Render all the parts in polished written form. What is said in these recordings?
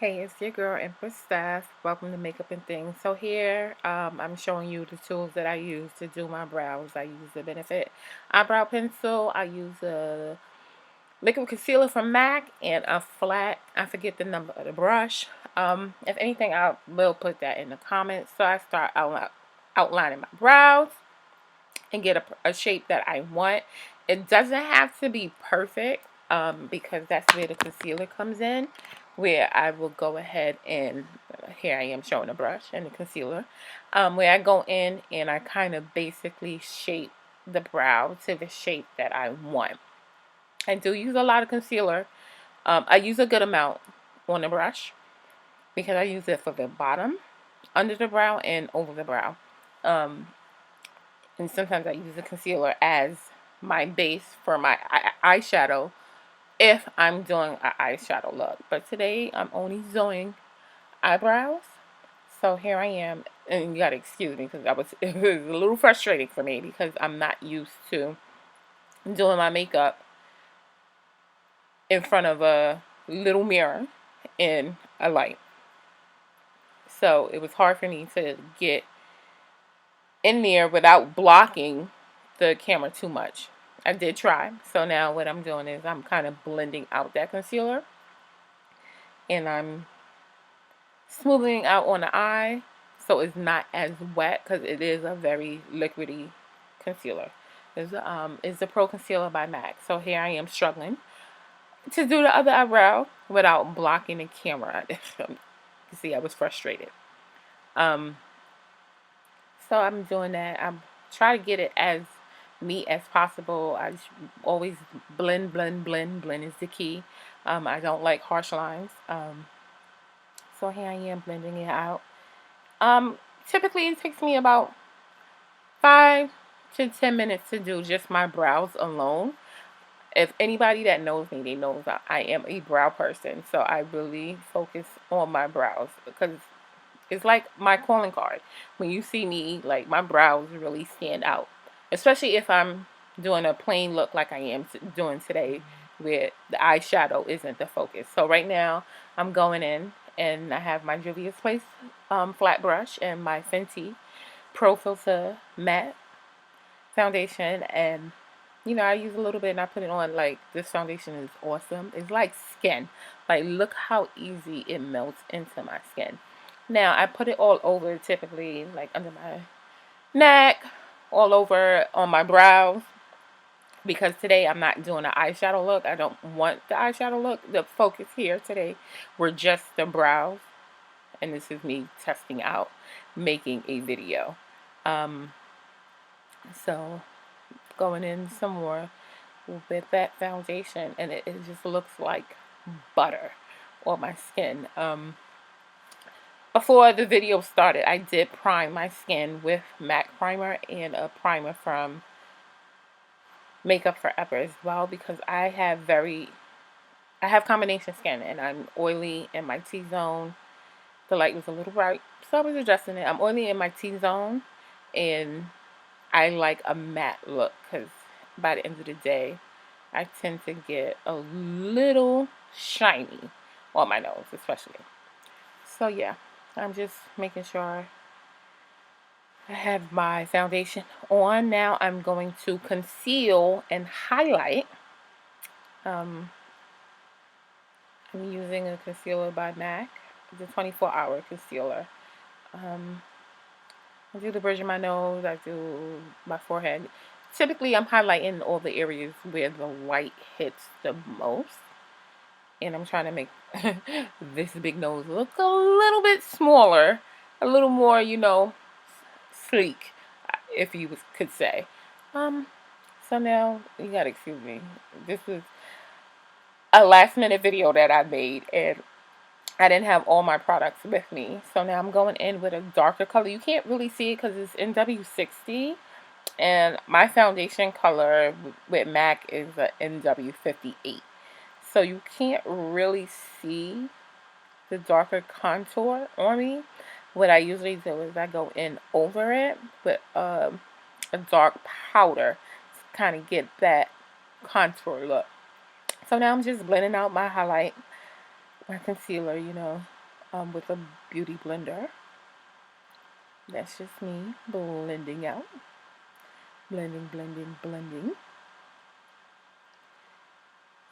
Hey, it's your girl Empress Steph. Welcome to Makeup and Things. So here, I'm showing you the tools that I use to do my brows. I use the Benefit eyebrow pencil. I use a liquid concealer from MAC and a flat. I forget the number of the brush. If anything, I will put that in the comments. So I start outlining my brows and get a shape that I want. It doesn't have to be perfect because that's where the concealer comes in, where I will go ahead and, here I am showing the brush and the concealer, where I go in and I kind of basically shape the brow to the shape that I want. I do use a lot of concealer. I use a good amount on the brush because I use it for the bottom, under the brow, and over the brow. Um, and sometimes I use the concealer as my base for my eyeshadow if I'm doing an eyeshadow look. But today I'm only doing eyebrows. So here I am, and you gotta excuse me because it was a little frustrating for me because I'm not used to doing my makeup in front of a little mirror in a light. So it was hard for me to get in there without blocking the camera too much. I did try. So now what I'm doing is I'm kind of blending out that concealer and I'm smoothing out on the eye so it's not as wet because it is a very liquidy concealer. It's the Pro Concealer by MAC. So here I am struggling to do the other eyebrow without blocking the camera. You see, I was frustrated. Um, so I'm doing that. I'm trying to get it as neat as possible. I just always blend, blend, blend. Blend is the key. I don't like harsh lines. So here I am blending it out. Um, Typically it takes me about 5 to 10 minutes to do just my brows alone. If anybody that knows me, they know that I am a brow person. So I really focus on my brows because it's like my calling card. When you see me, like my brows really stand out. Especially if I'm doing a plain look like I am doing today where the eyeshadow isn't the focus. So right now I'm going in and I have my Juvia's Place flat brush and my Fenty Pro Filter matte foundation, and I use a little bit and I put it on. Like, this foundation is awesome. It's like skin. Like, look how easy it melts into my skin. Now I put it all over, typically like under my neck, all over on my brows, because today I'm not doing an eyeshadow look. I don't want the eyeshadow look. The focus here today were just the brows, and this is me testing out making a video. So going in some more with that foundation, and it just looks like butter on my skin. Before the video started, I did prime my skin with MAC primer and a primer from Makeup Forever as well, because I have combination skin and I'm oily in my T-zone. The light was a little bright, so I was adjusting it. I'm oily in my T-zone and I like a matte look because by the end of the day, I tend to get a little shiny on my nose, especially. So yeah, I'm just making sure I have my foundation on. Now I'm going to conceal and highlight. I'm using a concealer by MAC, the 24-hour concealer. I do the bridge of my nose, I do my forehead. Typically, I'm highlighting all the areas where the light hits the most. And I'm trying to make this big nose look a little bit smaller, a little more, sleek, if you could say. So now, you gotta excuse me. This is a last minute video that I made, and I didn't have all my products with me. So now I'm going in with a darker color. You can't really see it because it's NW60. And my foundation color with MAC is a NW58. So you can't really see the darker contour on me. What I usually do is I go in over it with a dark powder to kind of get that contour look. So now I'm just blending out my highlight my concealer, you know, with a beauty blender. That's just me blending out. Blending, blending, blending.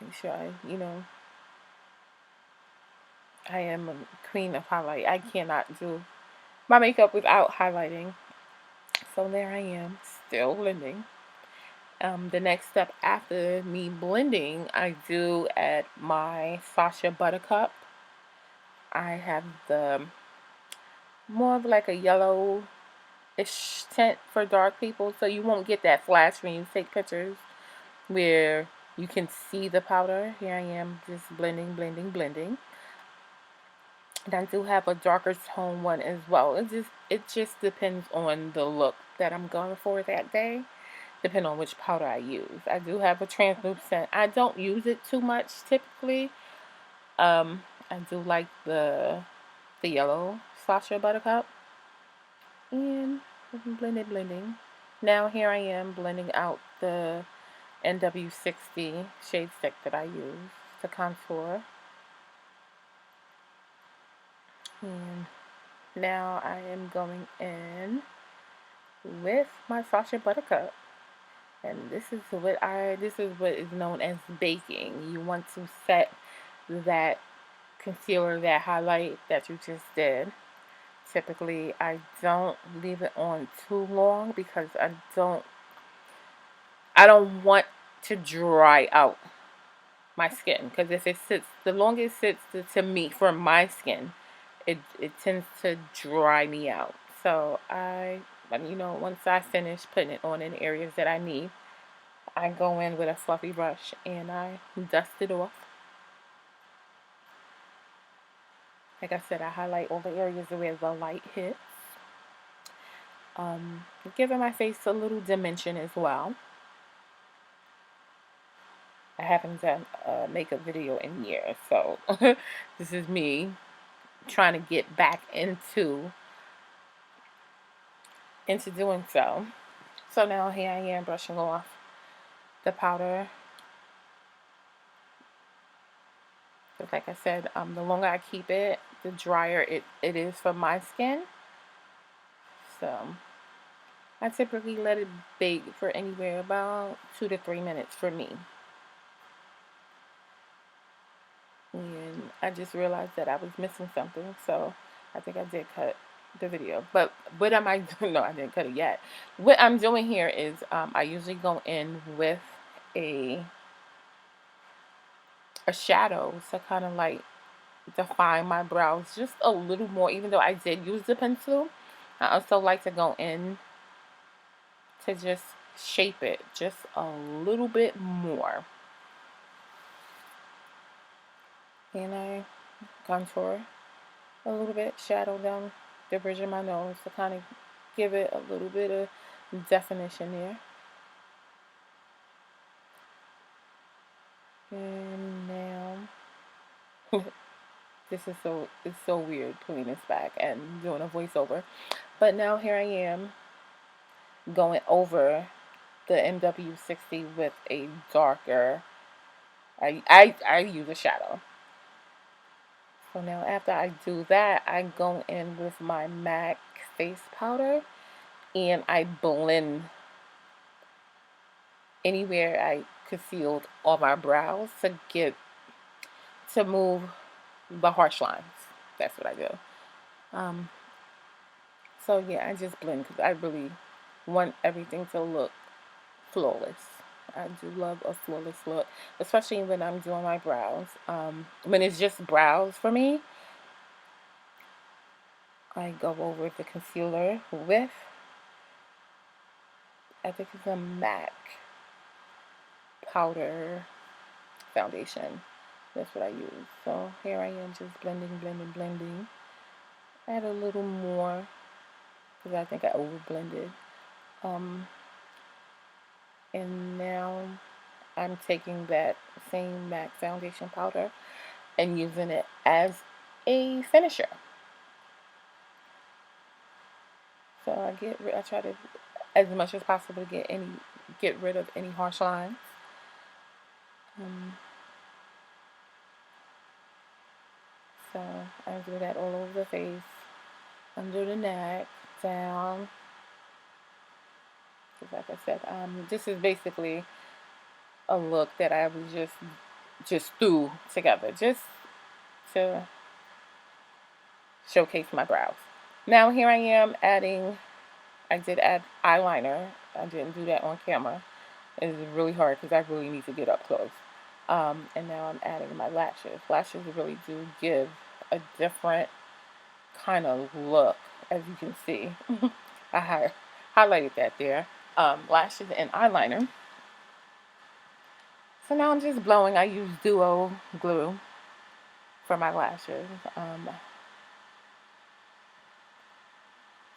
Make sure I am a queen of highlight. I cannot do my makeup without highlighting. So there I am, still blending. The next step after me blending, I do add my Sacha Buttercup. I have the more of like a yellowish tint for dark people, so you won't get that flash when you take pictures where you can see the powder. Here I am just blending, blending, blending. And I do have a darker tone one as well. It just depends on the look that I'm going for that day, depending on which powder I use. I do have a translucent. I don't use it too much typically. I do like the yellow Sacha Buttercup. And blending, blending. Now here I am blending out the NW60 shade stick that I use to contour. And now I am going in with my Sacha Buttercup. And this is what is known as baking. You want to set that concealer, that highlight that you just did. Typically, I don't leave it on too long because I don't want to dry out my skin, because if it sits, the longer it sits to me for my skin, it tends to dry me out. So once I finish putting it on in areas that I need, I go in with a fluffy brush and I dust it off. Like I said, I highlight all the areas where the light hits, giving my face a little dimension as well. I haven't done a makeup video in years, so this is me trying to get back into doing so. So now here I am brushing off the powder. Just like I said, the longer I keep it, the drier it is for my skin. So I typically let it bake for anywhere about 2 to 3 minutes for me. And I just realized that I was missing something, so I think I did cut the video. But what am I doing? No, I didn't cut it yet. What I'm doing here is I usually go in with a shadow to kind of like define my brows just a little more, even though I did use the pencil. I also like to go in to just shape it just a little bit more. And I contour a little bit, shadow down the bridge of my nose to kind of give it a little bit of definition there. And now it's so weird putting this back and doing a voiceover. But now here I am going over the MW60 with a darker, I use a shadow. So now after I do that, I go in with my MAC face powder and I blend anywhere I concealed all my brows to move the harsh lines. That's what I do. So yeah, I just blend because I really want everything to look flawless. I do love a flawless look, especially when I'm doing my brows. When it's just brows for me, I go over the concealer with, I think it's a MAC powder foundation. That's what I use. So here I am just blending, blending, blending. Add a little more because I think I over blended. And now I'm taking that same MAC foundation powder and using it as a finisher. So I try to, as much as possible, get rid of any harsh lines. So I do that all over the face, under the neck, down. Because like I said, this is basically a look that I was just threw together, just to showcase my brows. Now here I am adding, I did add eyeliner. I didn't do that on camera. It's really hard because I really need to get up close. And now I'm adding my lashes. Lashes really do give a different kind of look, as you can see. I highlighted that there. Lashes and eyeliner. So now I'm just blowing. I use Duo glue for my lashes.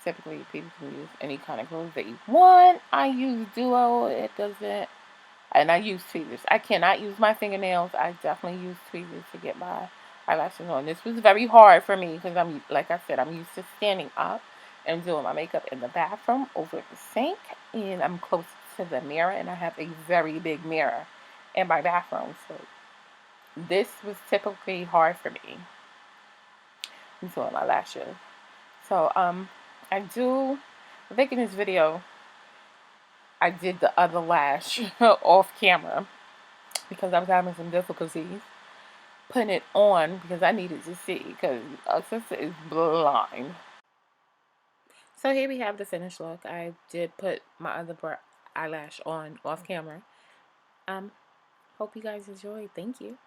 Typically, people can use any kind of glue that you want. I use Duo. It doesn't. And I use tweezers. I cannot use my fingernails. I definitely use tweezers to get my eyelashes on. This was very hard for me because I'm, like I said, I'm used to standing up and doing my makeup in the bathroom over the sink. And I'm close to the mirror. And I have a very big mirror in my bathroom. So this was typically hard for me. I'm doing my lashes. So, I think in this video, I did the other lash off camera because I was having some difficulties putting it on because I needed to see because our sister is blind. So here we have the finished look. I did put my other eyelash on off camera. Hope you guys enjoyed. Thank you.